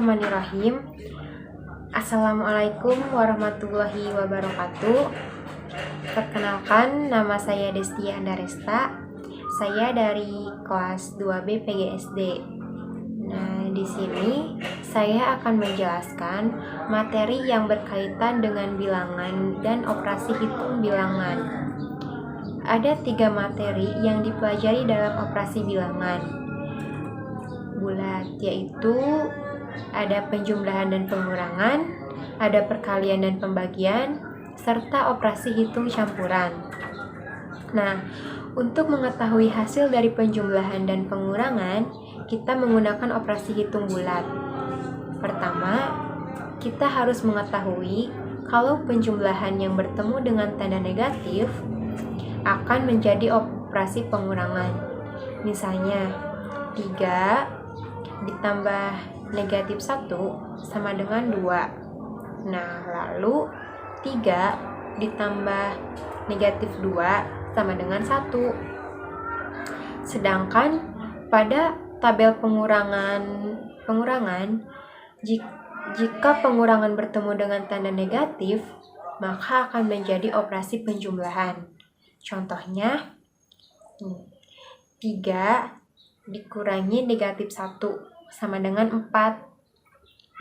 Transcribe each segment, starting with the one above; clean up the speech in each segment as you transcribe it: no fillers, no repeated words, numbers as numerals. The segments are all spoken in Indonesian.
Bismillahirrahmanirrahim. Assalamualaikum warahmatullahi wabarakatuh. Perkenalkan, nama saya Desti Andaresta. Saya dari kelas 2B PGSD. Nah, di sini saya akan menjelaskan materi yang berkaitan dengan bilangan dan operasi hitung bilangan. Ada 3 materi yang dipelajari dalam operasi bilangan bulat, yaitu ada penjumlahan dan pengurangan, ada perkalian dan pembagian, serta operasi hitung campuran. Nah, untuk mengetahui hasil dari penjumlahan dan pengurangan, kita menggunakan operasi hitung bulat. Pertama, kita harus mengetahui kalau penjumlahan yang bertemu dengan tanda negatif akan menjadi operasi pengurangan. Misalnya, 3 ditambah negatif 1 sama dengan 2. Nah, lalu 3 ditambah negatif 2 sama dengan 1. Sedangkan pada tabel pengurangan, jika pengurangan bertemu dengan tanda negatif, maka akan menjadi operasi penjumlahan. Contohnya, 3 dikurangi negatif 1 sama dengan 4.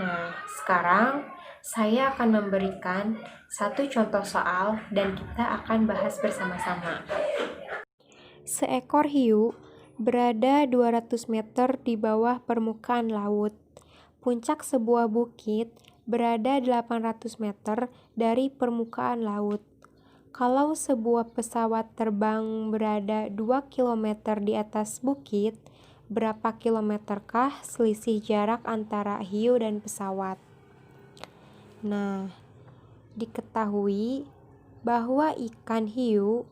Nah, sekarang saya akan memberikan satu contoh soal dan kita akan bahas bersama-sama. Seekor hiu berada 200 meter di bawah permukaan laut. Puncak sebuah bukit berada 800 meter dari permukaan laut. Kalau sebuah pesawat terbang berada 2 km di atas bukit, berapa kilometerkah selisih jarak antara hiu dan pesawat? Nah, diketahui bahwa ikan hiu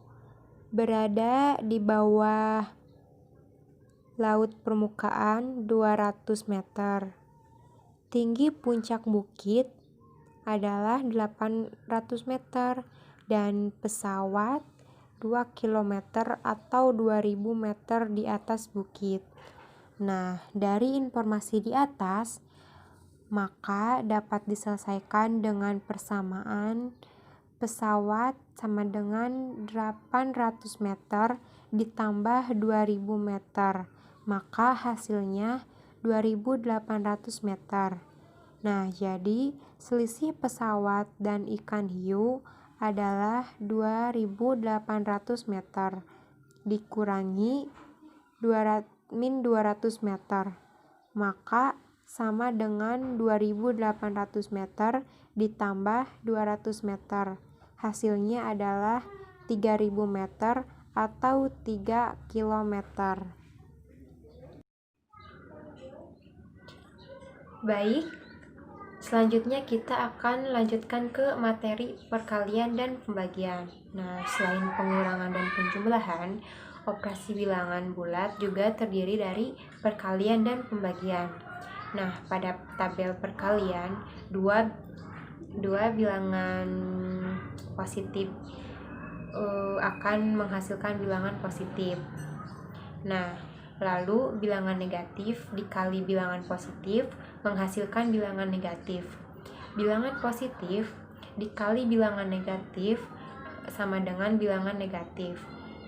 berada di bawah laut permukaan 200 meter. Tinggi puncak bukit adalah 800 meter dan pesawat 2 km atau 2000 meter di atas bukit. Nah, dari informasi di atas, maka dapat diselesaikan dengan persamaan pesawat sama dengan 800 meter ditambah 2000 meter. Maka hasilnya 2800 meter. Nah, jadi selisih pesawat dan ikan hiu adalah 2800 meter dikurangi 200 meter, maka sama dengan 2800 meter ditambah 200 meter. Hasilnya adalah 3000 meter atau 3 kilometer. Baik, selanjutnya kita akan lanjutkan ke materi perkalian dan pembagian. Nah, selain pengurangan dan penjumlahan, operasi bilangan bulat juga terdiri dari perkalian dan pembagian. Nah, pada tabel perkalian, dua bilangan positif akan menghasilkan bilangan positif. Nah, lalu bilangan negatif dikali bilangan positif menghasilkan bilangan negatif. Bilangan positif dikali bilangan negatif sama dengan bilangan negatif.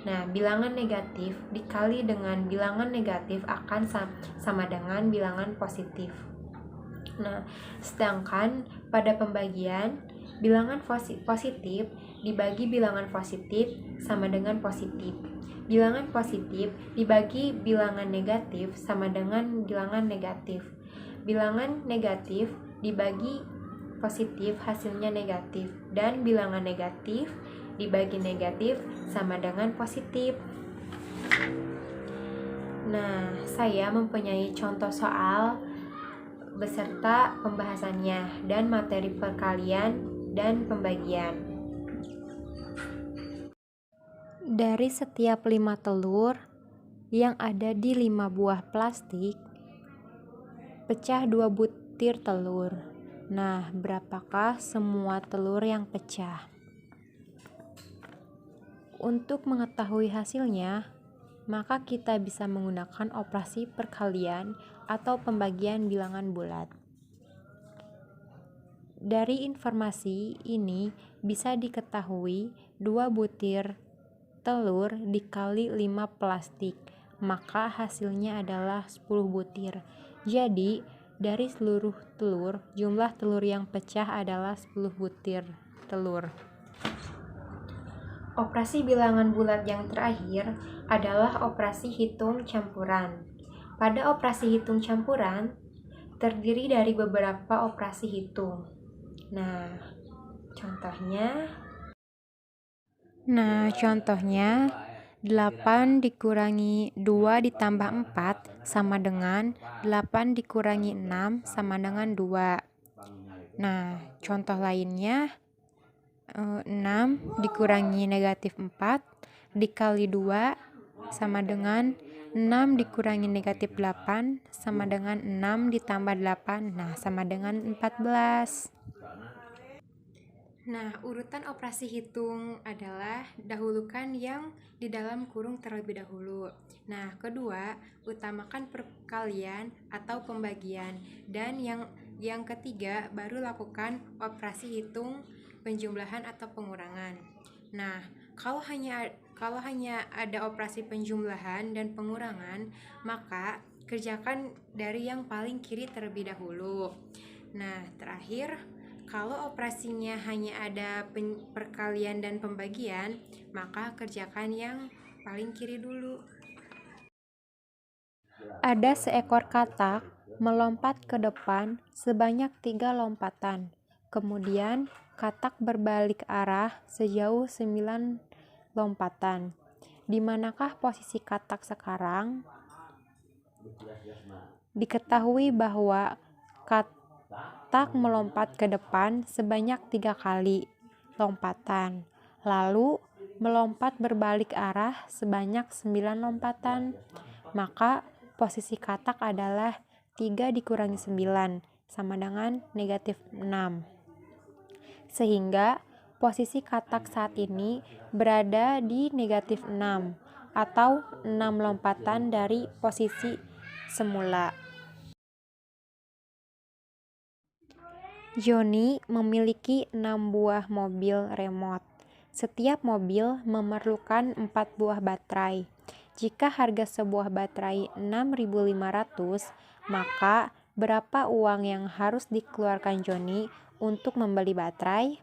Nah, bilangan negatif dikali dengan bilangan negatif akan sama dengan bilangan positif. Nah, sedangkan pada pembagian, bilangan positif dibagi bilangan positif sama dengan positif. Bilangan positif dibagi bilangan negatif sama dengan bilangan negatif. Bilangan negatif dibagi positif hasilnya negatif, dan bilangan negatif dibagi negatif sama dengan positif. Nah, saya mempunyai contoh soal beserta pembahasannya dan materi perkalian dan pembagian. Dari setiap 5 telur yang ada di 5 buah plastik, pecah 2 butir telur. Nah, berapakah semua telur yang pecah? Untuk mengetahui hasilnya, maka kita bisa menggunakan operasi perkalian atau pembagian bilangan bulat. Dari informasi ini bisa diketahui 2 butir telur dikali 5 plastik, maka hasilnya adalah 10 butir. Jadi, dari seluruh telur, jumlah telur yang pecah adalah 10 butir telur. Operasi bilangan bulat yang terakhir adalah operasi hitung campuran. Pada operasi hitung campuran, terdiri dari beberapa operasi hitung. Nah, contohnya 8 dikurangi 2 ditambah 4 sama dengan 8 dikurangi 6 sama dengan 2. Nah, contoh lainnya 6 dikurangi negatif 4 dikali 2 sama dengan 6 dikurangi negatif 8 sama dengan 6 ditambah 8, nah sama dengan 14. Nah, urutan operasi hitung adalah dahulukan yang di dalam kurung terlebih dahulu. Nah, kedua, utamakan perkalian atau pembagian. Dan yang ketiga, baru lakukan operasi hitung penjumlahan atau pengurangan. Nah, kalau hanya ada operasi penjumlahan dan pengurangan, maka kerjakan dari yang paling kiri terlebih dahulu. Nah, terakhir, kalau operasinya hanya ada perkalian dan pembagian, maka kerjakan yang paling kiri dulu. Ada seekor katak melompat ke depan sebanyak 3 lompatan. Kemudian, katak berbalik arah sejauh 9 lompatan. Di manakah posisi katak sekarang? Diketahui bahwa katak melompat ke depan sebanyak 3 kali lompatan, lalu melompat berbalik arah sebanyak 9 lompatan, maka posisi katak adalah 3 dikurangi 9 sama dengan negatif 6. Sehingga posisi katak saat ini berada di negatif 6 atau 6 lompatan dari posisi semula. Johnny memiliki 6 buah mobil remote. Setiap mobil memerlukan 4 buah baterai. Jika harga sebuah baterai 6.500, maka berapa uang yang harus dikeluarkan Johnny untuk membeli baterai?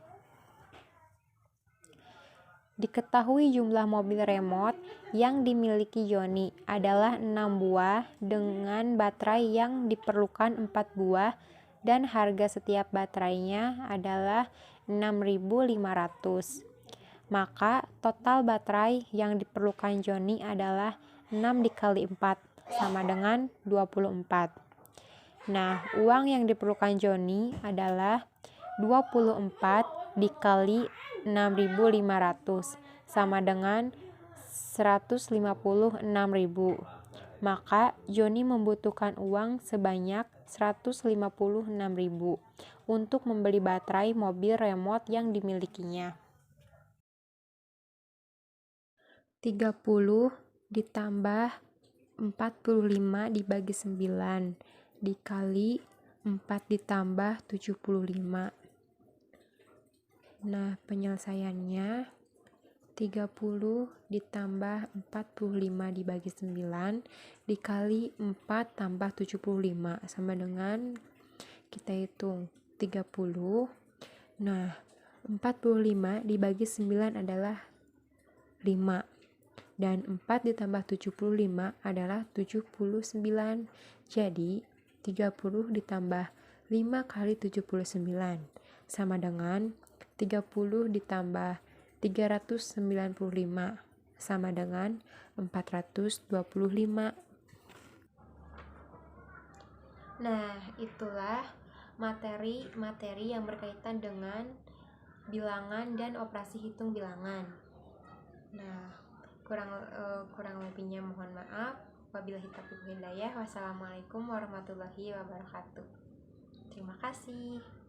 Diketahui jumlah mobil remote yang dimiliki Johnny adalah 6 buah dengan baterai yang diperlukan 4 buah dan harga setiap baterainya adalah 6.500. Maka total baterai yang diperlukan Johnny adalah 6 dikali 4 sama dengan 24. Nah, uang yang diperlukan Johnny adalah 24 dikali 6.500 sama dengan 156.000. Maka Johnny membutuhkan uang sebanyak 156.000 untuk membeli baterai mobil remote yang dimilikinya. 30 ditambah 45 dibagi 9 dikali 4 ditambah 75. Nah, penyelesaiannya 30 ditambah 45 dibagi 9 dikali 4 tambah 75 sama dengan, kita hitung 30. Nah, 45 dibagi 9 adalah 5 dan 4 ditambah 75 adalah 79. Jadi 30 ditambah 5 kali 79 sama dengan 30 ditambah 395 sama dengan 425. Nah, itulah materi-materi yang berkaitan dengan bilangan dan operasi hitung bilangan. Nah, kurang lebihnya mohon maaf. Wabillahi taufiq wal hidayah. Wassalamualaikum warahmatullahi wabarakatuh. Terima kasih.